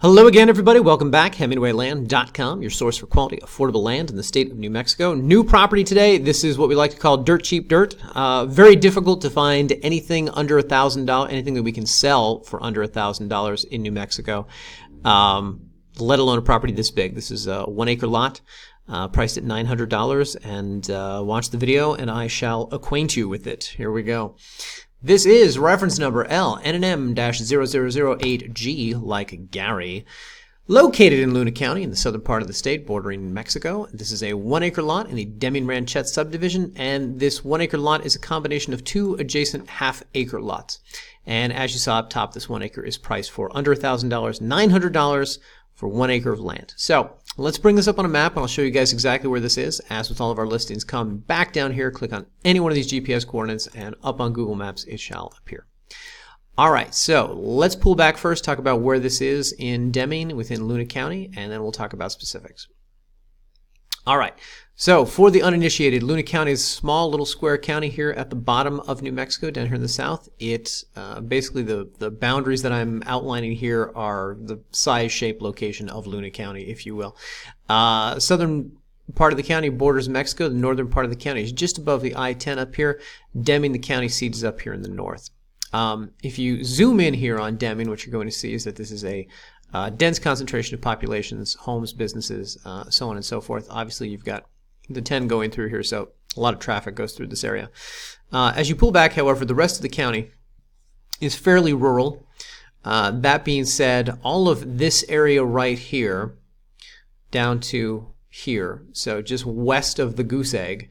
Hello again, everybody. Welcome back. HemingwayLand.com, your source for quality, affordable land in the state of New Mexico. New property today. This is what we like to call dirt cheap dirt. Very difficult to find anything under $1,000, anything that we can sell for under $1,000 in New Mexico, let alone a property this big. This is a 1 acre lot, priced at $900. And watch the video, and I shall acquaint you with it. Here we go. This is reference number LNM-0008G, like Gary, located in Luna County in the southern part of the state bordering Mexico. This is a 1 acre lot in the Deming Ranchettes subdivision, and this 1 acre lot is a combination of two adjacent half-acre lots. And as you saw up top, this 1 acre is priced for under $1,000, $900 for 1 acre of land. So let's bring this up on a map, and I'll show you guys exactly where this is. As with all of our listings, come back down here, click on any one of these GPS coordinates, and up on Google Maps it shall appear. All right, so let's pull back first, talk about where this is in Deming within Luna County, and then we'll talk about specifics. All right, so for the uninitiated, Luna County is a small little square county here at the bottom of New Mexico, down here in the south. It basically the boundaries that I'm outlining here are the size, shape, location of Luna County, if you will. Southern part of the county borders Mexico. The northern part of the county is just above the I-10 up here. Deming, the county seat, is up here in the north. If you zoom in here on Deming, what you're going to see is that this is a dense concentration of populations, homes, businesses, so on and so forth. Obviously, you've got the 10 going through here, so a lot of traffic goes through this area. As you pull back, however, the rest of the county is fairly rural. That being said, all of this area right here down to here, so just west of the goose egg,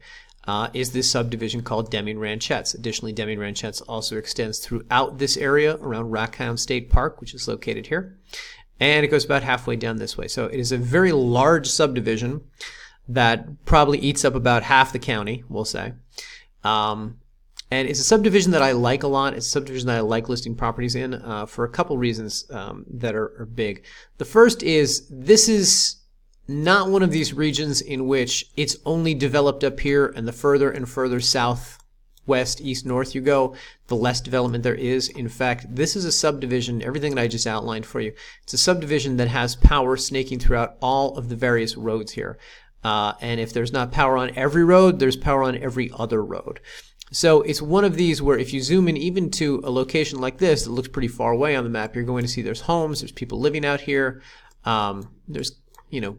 is this subdivision called Deming Ranchettes. Additionally, Deming Ranchettes also extends throughout this area around Rackham State Park, which is located here. And it goes about halfway down this way. So it is a very large subdivision that probably eats up about half the county, we'll say. And it's a subdivision that I like a lot. It's a subdivision that I like listing properties in for a couple reasons that are big. The first is this is not one of these regions in which it's only developed up here, and the further and further south, west, east, north you go, the less development there is. In fact, this is a subdivision, everything that I just outlined for you, it's a subdivision that has power snaking throughout all of the various roads here. And if there's not power on every road, there's power on every other road. So it's one of these where if you zoom in even to a location like this that looks pretty far away on the map, you're going to see there's homes, there's people living out here, there's, you know,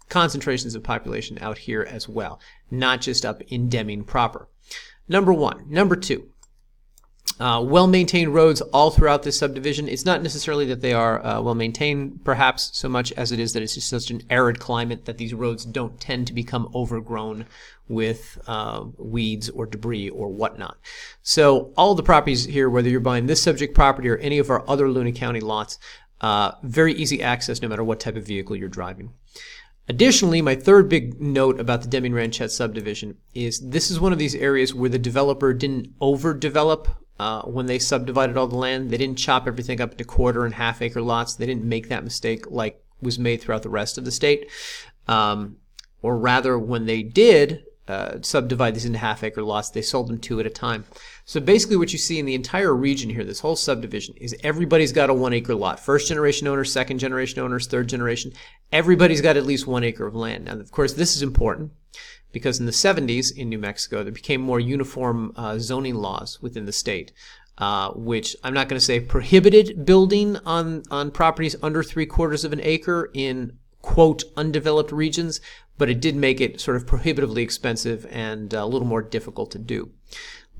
concentrations of population out here as well, not just up in Deming proper. Number one. Number two, well-maintained roads all throughout this subdivision. It's not necessarily that they are well-maintained, perhaps, so much as it is that it's just such an arid climate that these roads don't tend to become overgrown with weeds or debris or whatnot. So all the properties here, whether you're buying this subject property or any of our other Luna County lots, very easy access no matter what type of vehicle you're driving. Additionally, my third big note about the Deming Ranchettes subdivision is this is one of these areas where the developer didn't overdevelop when they subdivided all the land. They didn't chop everything up into quarter and half acre lots. They didn't make that mistake like was made throughout the rest of the state. Or rather, when they did subdivide these into half acre lots, they sold them two at a time. So basically what you see in the entire region here, this whole subdivision, is everybody's got a 1 acre lot. First generation owners, second generation owners, third generation. Everybody's got at least 1 acre of land. Now, of course, this is important because in the 70s in New Mexico, there became more uniform zoning laws within the state, which I'm not going to say prohibited building on properties under 3/4 of an acre in, quote, undeveloped regions, but it did make it sort of prohibitively expensive and a little more difficult to do.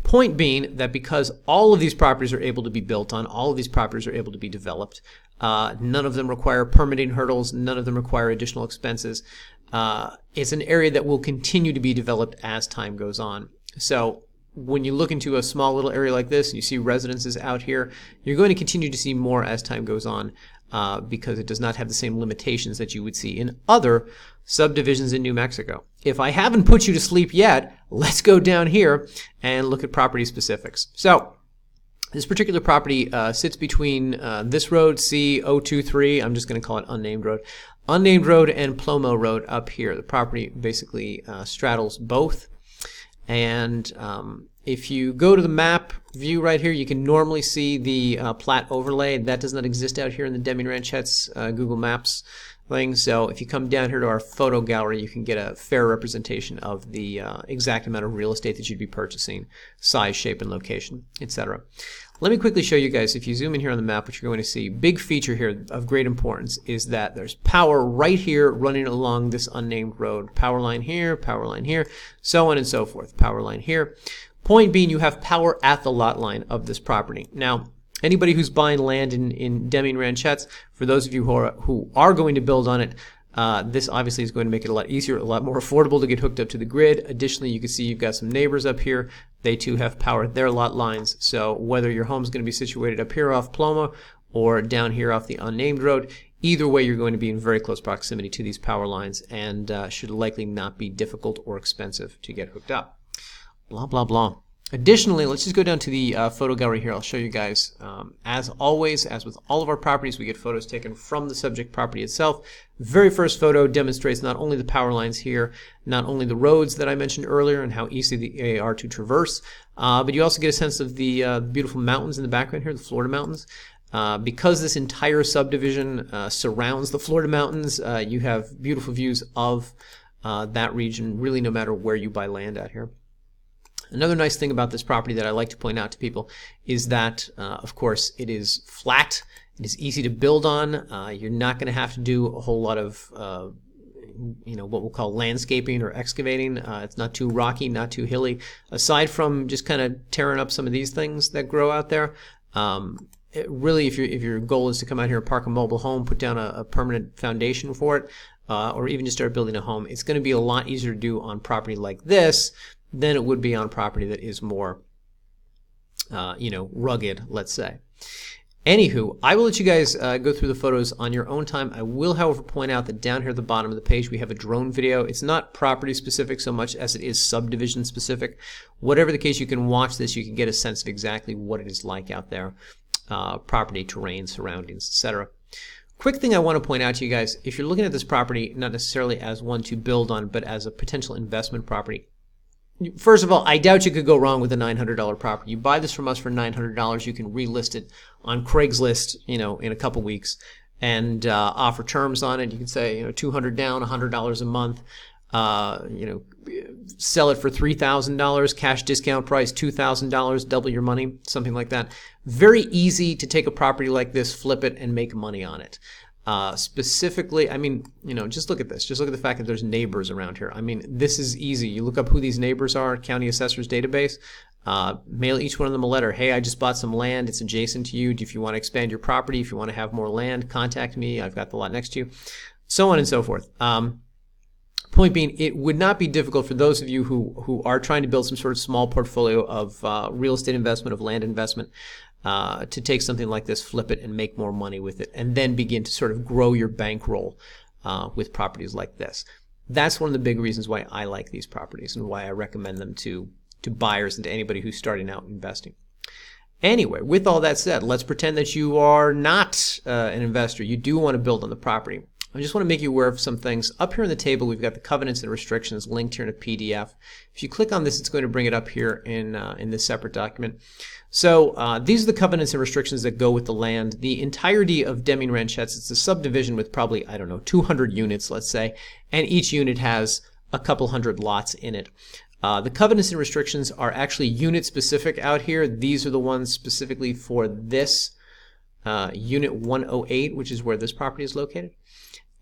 Point being that because all of these properties are able to be built on, all of these properties are able to be developed, none of them require permitting hurdles, none of them require additional expenses. It's an area that will continue to be developed as time goes on. So when you look into a small little area like this and you see residences out here, you're going to continue to see more as time goes on because it does not have the same limitations that you would see in other subdivisions in New Mexico. If I haven't put you to sleep yet, let's go down here and look at property specifics. So this particular property sits between this road, C023, I'm just going to call it unnamed road, and Plomo Road up here. The property basically straddles both. And If you go to the map view right here, you can normally see the plat overlay. That does not exist out here in the Deming Ranchettes Google Maps thing. So if you come down here to our photo gallery, you can get a fair representation of the exact amount of real estate that you'd be purchasing, size, shape, and location, etc. Let me quickly show you guys, if you zoom in here on the map, what you're going to see, big feature here of great importance is that there's power right here running along this unnamed road. Power line here, so on and so forth. Power line here. Point being, you have power at the lot line of this property. Now, anybody who's buying land in Deming Ranchettes, for those of you who are going to build on it, this obviously is going to make it a lot easier, a lot more affordable to get hooked up to the grid. Additionally, you can see you've got some neighbors up here. They too have power at their lot lines. So whether your home's going to be situated up here off Paloma or down here off the unnamed road, either way you're going to be in very close proximity to these power lines and should likely not be difficult or expensive to get hooked up. Blah, blah, blah. Additionally, let's just go down to the photo gallery here. I'll show you guys. As always, as with all of our properties, we get photos taken from the subject property itself. Very first photo demonstrates not only the power lines here, not only the roads that I mentioned earlier and how easy they are to traverse, but you also get a sense of the beautiful mountains in the background here, the Florida mountains. Because this entire subdivision surrounds the Florida mountains, you have beautiful views of that region, really no matter where you buy land out here. Another nice thing about this property that I like to point out to people is that, of course, it is flat. It is easy to build on. You're not going to have to do a whole lot of, what we'll call landscaping or excavating. It's not too rocky, not too hilly. Aside from just kind of tearing up some of these things that grow out there, really, if your goal is to come out here and park a mobile home, put down a permanent foundation for it, or even just start building a home, it's going to be a lot easier to do on property like this than it would be on property that is more, rugged, let's say. Anywho, I will let you guys go through the photos on your own time. I will, however, point out that down here at the bottom of the page we have a drone video. It's not property specific so much as it is subdivision specific. Whatever the case, you can watch this. You can get a sense of exactly what it is like out there, property, terrain, surroundings, etc. Quick thing I want to point out to you guys, if you're looking at this property not necessarily as one to build on, but as a potential investment property, first of all, I doubt you could go wrong with a $900 property. You buy this from us for $900, you can relist it on Craigslist, in a couple weeks, and offer terms on it. You can say, $200 down, $100 a month. Sell it for $3,000, cash discount price $2,000, double your money, something like that. Very easy to take a property like this, flip it, and make money on it. Specifically, just look at this. Just look at the fact that there's neighbors around here. This is easy. You look up who these neighbors are, County Assessor's database, mail each one of them a letter. Hey, I just bought some land. It's adjacent to you. If you want to expand your property, if you want to have more land, contact me. I've got the lot next to you. So on and so forth. Point being, it would not be difficult for those of you who are trying to build some sort of small portfolio of real estate investment, of land investment, to take something like this, flip it, and make more money with it, and then begin to sort of grow your bankroll with properties like this. That's one of the big reasons why I like these properties and why I recommend them to buyers and to anybody who's starting out investing. Anyway, with all that said, let's pretend that you are not an investor. You do want to build on the property. I just want to make you aware of some things. Up here in the table, we've got the covenants and restrictions linked here in a PDF. If you click on this, it's going to bring it up here in this separate document. So these are the covenants and restrictions that go with the land. The entirety of Deming Ranchettes, it's a subdivision with probably, 200 units, let's say, and each unit has a couple hundred lots in it. The covenants and restrictions are actually unit specific out here. These are the ones specifically for this unit 108, which is where this property is located.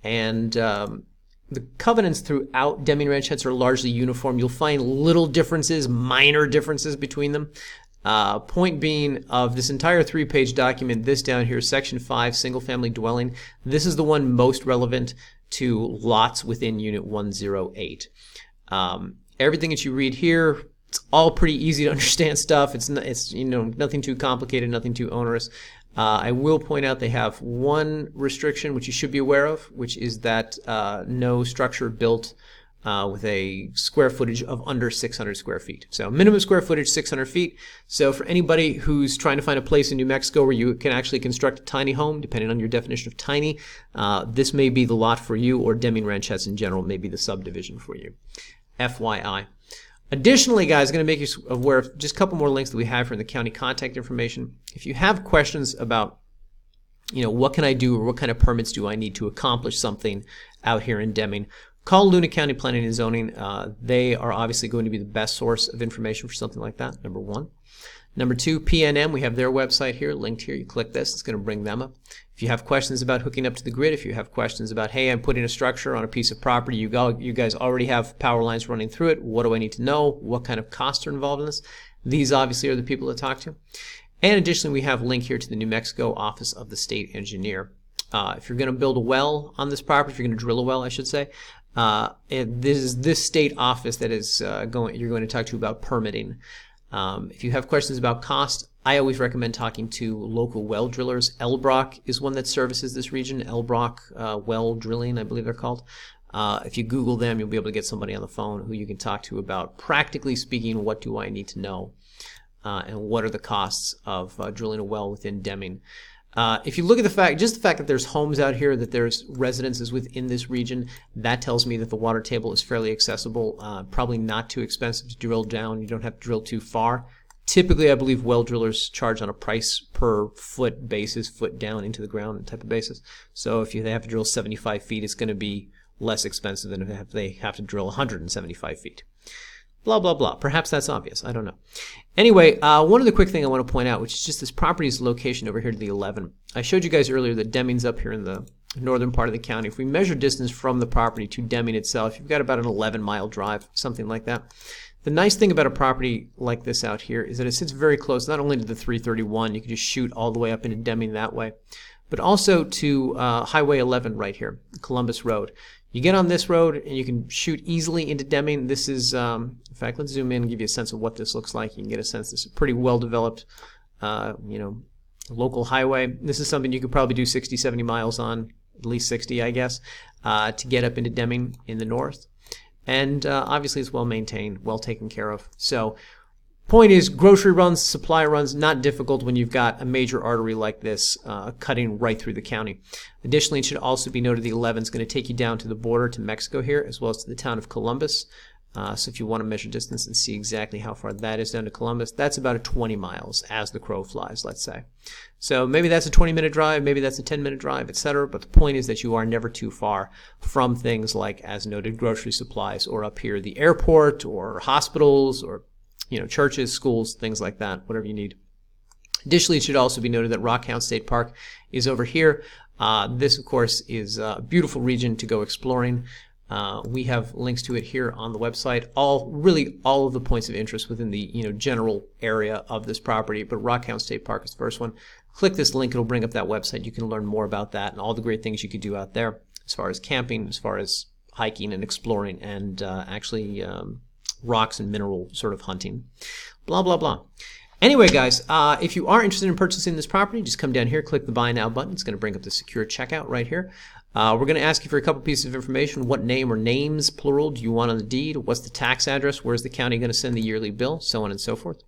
And the covenants throughout Deming Ranchettes are largely uniform. You'll find little differences, minor differences between them. Point being, of this entire 3-page document, this down here, Section 5, Single Family Dwelling, this is the one most relevant to lots within Unit 108. Everything that you read here, it's all pretty easy to understand stuff. It's nothing too complicated, nothing too onerous. I will point out they have one restriction which you should be aware of, which is that no structure built with a square footage of under 600 square feet. So minimum square footage, 600 feet. So for anybody who's trying to find a place in New Mexico where you can actually construct a tiny home, depending on your definition of tiny, this may be the lot for you, or Deming Ranchettes in general may be the subdivision for you. FYI. Additionally, guys, I'm going to make you aware of just a couple more links that we have here in the county contact information. If you have questions about, what can I do or what kind of permits do I need to accomplish something out here in Deming, call Luna County Planning and Zoning. They are obviously going to be the best source of information for something like that, number one. Number two, PNM, we have their website here, linked here. You click this, it's going to bring them up. If you have questions about hooking up to the grid, if you have questions about, hey, I'm putting a structure on a piece of property, you guys already have power lines running through it, what do I need to know? What kind of costs are involved in this? These obviously are the people to talk to. And additionally, we have a link here to the New Mexico Office of the State Engineer. If you're going to build a well on this property, if you're going to drill a well, I should say, this is this state office that is you're going to talk to about permitting. If you have questions about cost, I always recommend talking to local well drillers. Elbrock is one that services this region. Elbrock Well Drilling, I believe they're called. If you Google them, you'll be able to get somebody on the phone who you can talk to about, practically speaking, what do I need to know and what are the costs of drilling a well within Deming. If you look at the fact that there's homes out here, that there's residences within this region, that tells me that the water table is fairly accessible, probably not too expensive to drill down. You don't have to drill too far. Typically, I believe well drillers charge on a price per foot basis, foot down into the ground type of basis. So if they have to drill 75 feet, it's going to be less expensive than if they have to drill 175 feet. Blah, blah, blah. Perhaps that's obvious. I don't know. Anyway, one other quick thing I want to point out, which is just this property's location over here to the 11. I showed you guys earlier that Deming's up here in the northern part of the county. If we measure distance from the property to Deming itself, you've got about an 11-mile drive, something like that. The nice thing about a property like this out here is that it sits very close, not only to the 331, you can just shoot all the way up into Deming that way, but also to Highway 11 right here, Columbus Road. You get on this road and you can shoot easily into Deming. This is, in fact, let's zoom in and give you a sense of what this looks like. You can get a sense this is a pretty well-developed, local highway. This is something you could probably do 60, 70 miles on, at least 60, I guess, to get up into Deming in the north. And obviously it's well-maintained, well taken care of. So point is, grocery runs, supply runs, not difficult when you've got a major artery like this cutting right through the county. Additionally, it should also be noted the 11 is going to take you down to the border to Mexico here, as well as to the town of Columbus. So if you want to measure distance and see exactly how far that is down to Columbus, that's about a 20 miles as the crow flies, let's say. So maybe that's a 20-minute drive, maybe that's a 10-minute drive, etc. But the point is that you are never too far from things like, as noted, grocery supplies, or up here the airport, or hospitals, or churches, schools, things like that, whatever you need. Additionally, it should also be noted that Rockhound State Park is over here. This, of course, is a beautiful region to go exploring. We have links to it here on the website. Really all of the points of interest within the general area of this property, but Rockhound State Park is the first one. Click this link; it'll bring up that website. You can learn more about that and all the great things you could do out there, as far as camping, as far as hiking and exploring, and actually rocks and mineral sort of hunting. Blah, blah, blah. Anyway, guys, if you are interested in purchasing this property, just come down here, click the Buy Now button. It's going to bring up the secure checkout right here. We're going to ask you for a couple pieces of information. What name or names, plural, do you want on the deed? What's the tax address? Where's the county going to send the yearly bill? So on and so forth.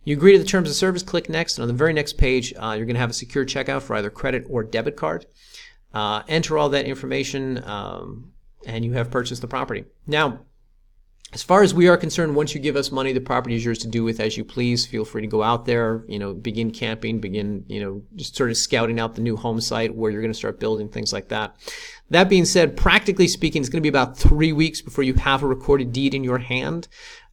You agree to the terms of service, click Next, and on the very next page, you're going to have a secure checkout for either credit or debit card. Enter all that information, and you have purchased the property. Now, as far as we are concerned, once you give us money, the property is yours to do with as you please. Feel free to go out there, begin camping, begin, just sort of scouting out the new home site where you're going to start building, things like that. That being said, practically speaking, it's going to be about 3 weeks before you have a recorded deed in your hand.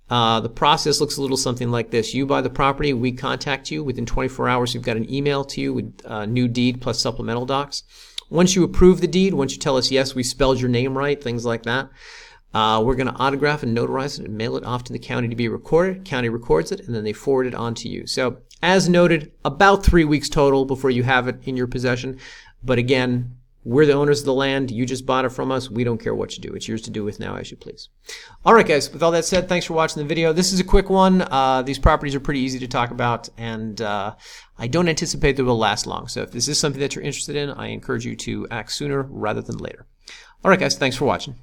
The process looks a little something like this. You buy the property, we contact you. Within 24 hours, you've got an email to you with new deed plus supplemental docs. Once you approve the deed, once you tell us, yes, we spelled your name right, things like that, we're going to autograph and notarize it and mail it off to the county to be recorded. County records it, and then they forward it on to you. So, as noted, about 3 weeks total before you have it in your possession. But again, we're the owners of the land. You just bought it from us. We don't care what you do. It's yours to do with now as you please. All right, guys. With all that said, thanks for watching the video. This is a quick one. These properties are pretty easy to talk about, and I don't anticipate they will last long. So if this is something that you're interested in, I encourage you to act sooner rather than later. All right, guys. Thanks for watching.